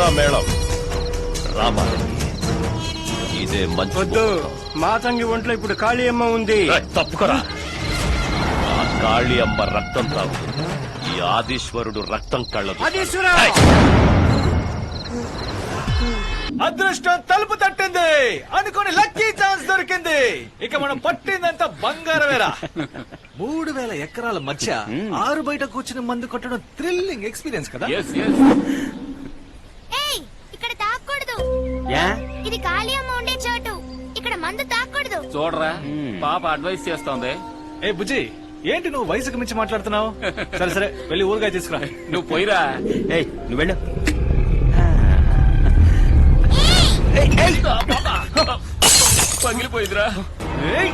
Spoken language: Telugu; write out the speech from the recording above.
పదండ్రా మేళం. రామా, ఇదే మంచి వద్దు, మాతంగి ఒంట్లో ఇప్పుడు కాళీ అమ్మ ఉంది. తప్పుకోరా. ఆ కాళీ అమ్మ రక్తం తాగుతుంది, ఈ ఆదీశ్వరుడు రక్తం కళ్ళదు. అదృష్టం తలుపు తట్టింది అనుకుని లక్కీ ఛాన్స్ దొరికింది. ఇక మనం పట్టిందంతా బంగారమేరా. 3000 ఎకరాల మధ్య ఆరు బయట కూర్చుని మందు కొట్టడం థ్రిల్లింగ్ ఎక్స్పీరియన్స్ కదా. ఇక్కడ తాకూడదు, ఇది కాళీ అమ్మ ఉండే చోటు, ఇక్కడ మందు తాకూడదు. చూడరా, పాప అడ్వైస్ చేస్తోంది. ఏ బుజ్జి, ఏంటి నువ్వు వయసుకు మించి మాట్లాడుతున్నావు? సరే సరే, వెళ్ళి ఊరుగా తీసుకురా. నువ్వు పోయిరా. నువ్వు వెళ్ళు. పగిలిపోయిందిరా. ఏయ్!